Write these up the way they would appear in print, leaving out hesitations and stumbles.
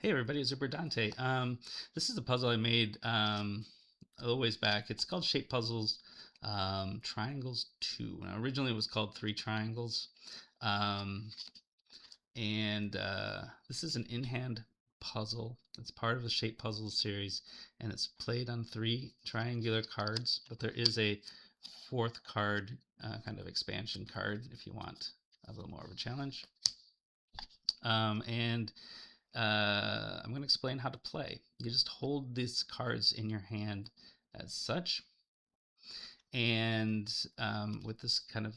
Hey everybody, it's Super Dante. This is a puzzle I made a little ways back. It's called Shape Puzzles Triangles 2. Now, originally it was called Three Triangles. Um, and this is an in-hand puzzle. It's part of the Shape Puzzles series, and it's played on three triangular cards, but there is a fourth card, kind of expansion card if you want a little more of a challenge. And I'm going to explain how to play. You just hold these cards in your hand as such, and with this kind of,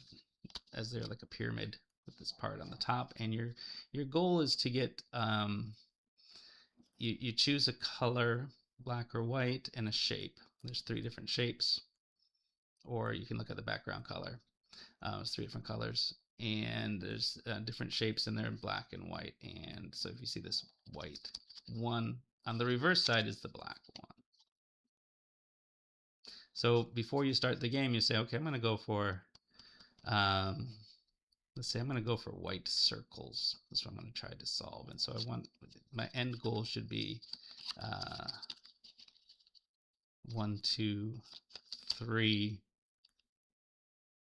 as they're like a pyramid with this part on the top, and your goal is to get, you choose a color, black or white, and a shape. There's three different shapes, or you can look at the background color. There's three different colors, and there's different shapes in there, black and white. And so if you see this white one, on the reverse side is the black one. So before you start the game, you say, okay, I'm going to go for, um, let's say I'm going to go for white circles. That's what I'm going to try to solve. And so I want, my end goal should be 1, 2, 3,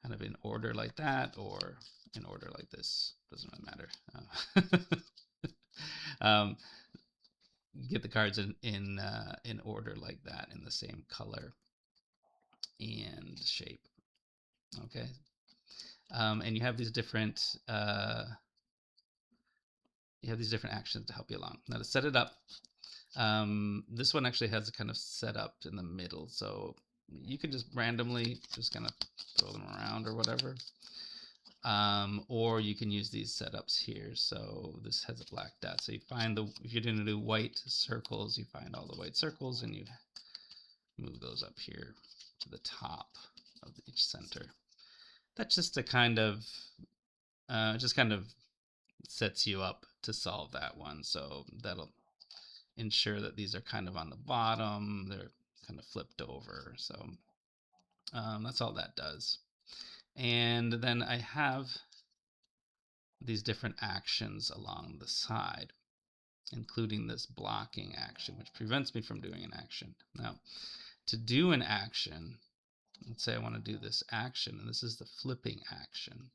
kind of in order like that, or in order like this. Doesn't really matter. Um, get the cards in order like that, in the same color and shape. Okay, and you have these different actions to help you along. Now to set it up, this one actually has a kind of setup in the middle, so you can just randomly just kind of throw them around or whatever. Or you can use these setups here. So this has a black dot. So you find if you're going to do white circles, you find all the white circles and you move those up here to the top of each center. That's just a kind of, just kind of sets you up to solve that one. So that'll ensure that these are kind of on the bottom. They're kind of flipped over. So that's all that does. And then I have these different actions along the side, including this blocking action, which prevents me from doing an action. Now, to do an action, let's say I want to do this action, and this is the flipping action.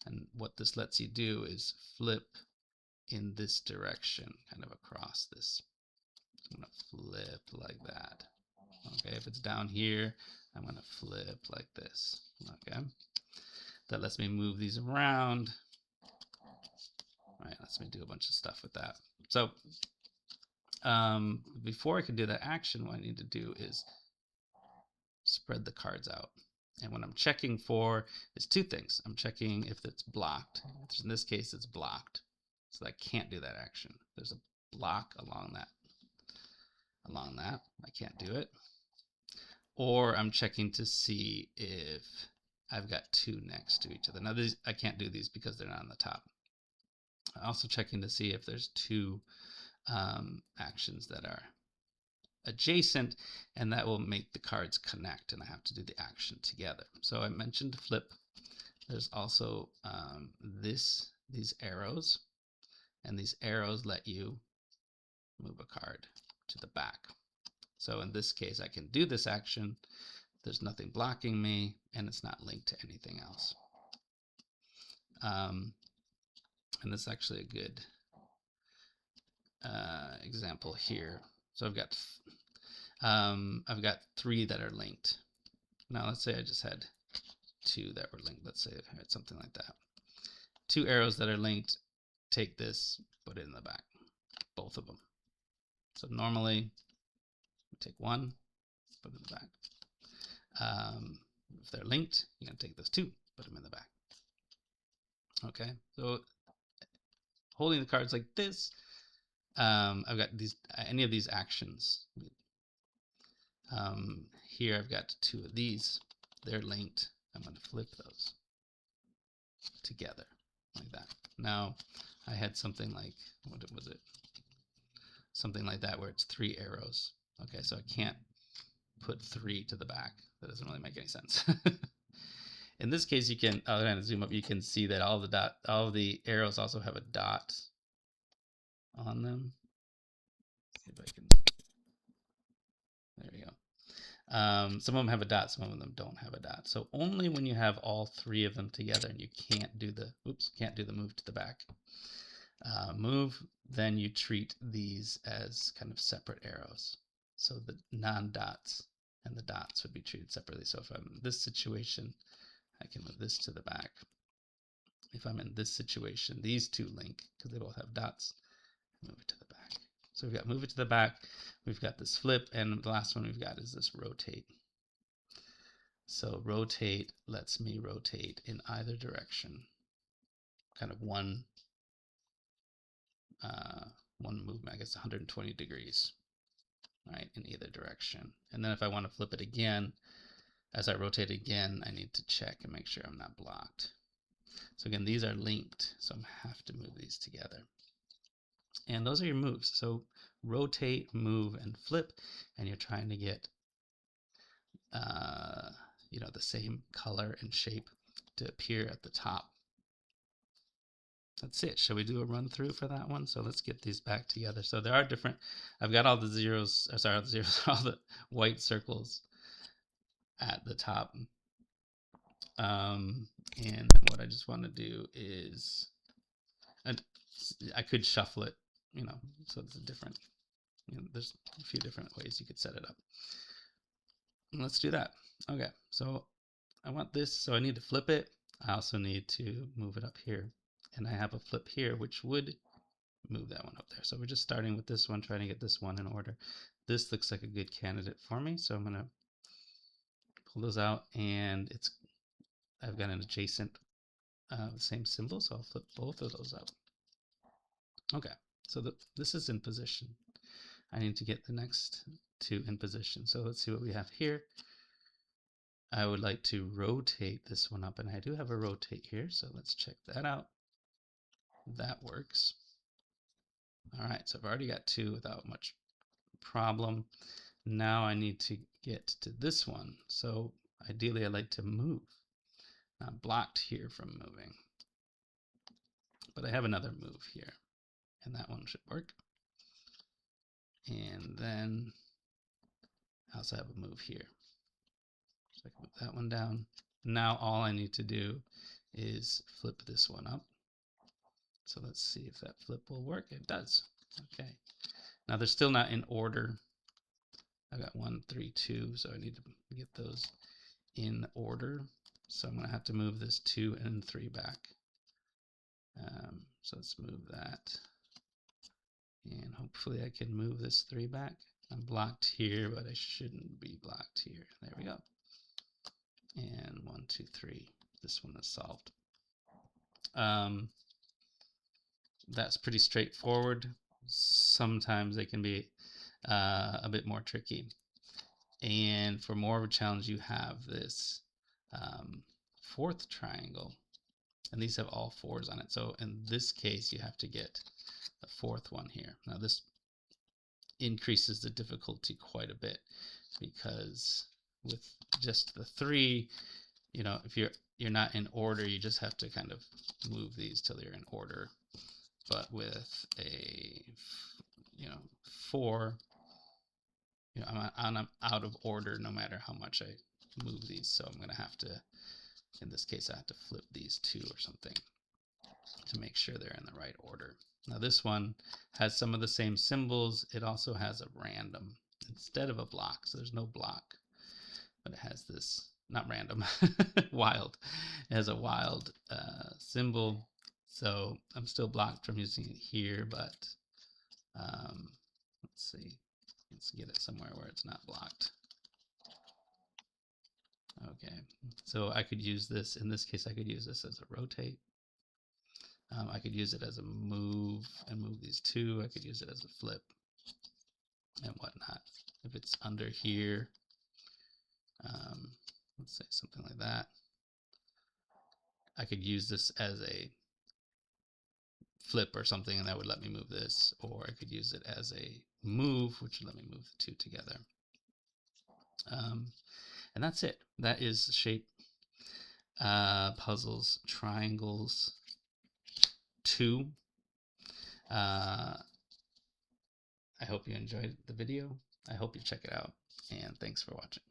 And what this lets you do is flip in this direction, kind of across this. So I'm going to flip like that. Okay, if it's down here, I'm going to flip like this. Okay, that lets me move these around. All right, lets me do a bunch of stuff with that. So before I can do that action, what I need to do is spread the cards out. And what I'm checking for is two things. I'm checking if it's blocked. In this case, it's blocked. So I can't do that action. There's a block along that. I can't do it. Or I'm checking to see if I've got two next to each other. Now, these, I can't do these because they're not on the top. I'm also checking to see if there's two actions that are adjacent, and that will make the cards connect, and I have to do the action together. So I mentioned flip. There's also these arrows, and these arrows let you move a card to the back. So in this case, I can do this action. There's nothing blocking me, and it's not linked to anything else. And this is actually a good example here. So I've got three that are linked. Now let's say I just had two that were linked. Let's say I had something like that. Two arrows that are linked, take this, put it in the back, both of them. So normally, take one, put it in the back. If they're linked, you're going to take those two, put them in the back. Okay, so holding the cards like this, I've got these, any of these actions. Here I've got two of these. They're linked. I'm going to flip those together like that. Now I had something like, what was it? Something like that where it's three arrows. Okay, so I can't put three to the back. That doesn't really make any sense. In this case, you can, I'll kind of zoom up, you can see that all the arrows also have a dot on them. If I can, there we go. Some of them have a dot, some of them don't have a dot. So only when you have all three of them together and you can't do the, can't do the move to the back move, then you treat these as kind of separate arrows. So the non-dots and the dots would be treated separately. So if I'm in this situation, I can move this to the back. If I'm in this situation, these two link because they both have dots, move it to the back. So we've got move it to the back, we've got this flip, and the last one we've got is this rotate. So rotate lets me rotate in either direction, kind of one movement, I guess 120 degrees, right, in either direction. And then if I want to flip it again, as I rotate again, I need to check and make sure I'm not blocked. So again, these are linked, so I have to move these together. And those are your moves. So rotate, move, and flip, and you're trying to get you know, the same color and shape to appear at the top. That's it. Shall we do a run through for that one? So let's get these back together. So there are different, I've got all the zeros, sorry, all the zeros, all the white circles at the top. And what I just want to do is, and I could shuffle it, you know, so it's a different, you know, there's a few different ways you could set it up. And let's do that. Okay, so I want this, so I need to flip it. I also need to move it up here. And I have a flip here, which would move that one up there. So we're just starting with this one, trying to get this one in order. This looks like a good candidate for me, so I'm going to pull those out, and I've got an adjacent same symbol, so I'll flip both of those up. Okay, so this is in position. I need to get the next two in position. So let's see what we have here. I would like to rotate this one up, and I do have a rotate here, so let's check that out. That works. All right, so I've already got two without much problem. Now I need to get to this one. So ideally I'd like to move. I'm blocked here from moving, but I have another move here, and that one should work. And then I also have a move here. So I can move that one down. Now all I need to do is flip this one up. So let's see if that flip will work. It does. Okay. Now they're still not in order. I've got 1, 3, 2, so I need to get those in order. So I'm going to have to move this 2 and 3 back. So let's move that. And hopefully I can move this 3 back. I'm blocked here, but I shouldn't be blocked here. There we go. And 1, 2, 3. This one is solved. That's pretty straightforward. Sometimes they can be a bit more tricky. And for more of a challenge, you have this fourth triangle. And these have all 4s on it. So in this case, you have to get the 4th one here. Now this increases the difficulty quite a bit, because with just the 3, you know, if you're not in order, you just have to kind of move these till you're in order. But with a, you know, 4, you know, I'm out of order no matter how much I move these. So I'm going to have to, in this case, I have to flip these 2 or something to make sure they're in the right order. Now this one has some of the same symbols. It also has a random instead of a block. So there's no block, but it has this, not random, wild. It has a wild symbol. So I'm still blocked from using it here, but let's see. Let's get it somewhere where it's not blocked. Okay, so I could use this, in this case I could use this as a rotate. I could use it as a move and move these 2. I could use it as a flip and whatnot. If it's under here, let's say something like that, I could use this as a flip or something, and that would let me move this, or I could use it as a move, which would let me move the 2 together. And that's it. That is shape puzzles triangles 2. I hope you enjoyed the video. I hope you check it out, and thanks for watching.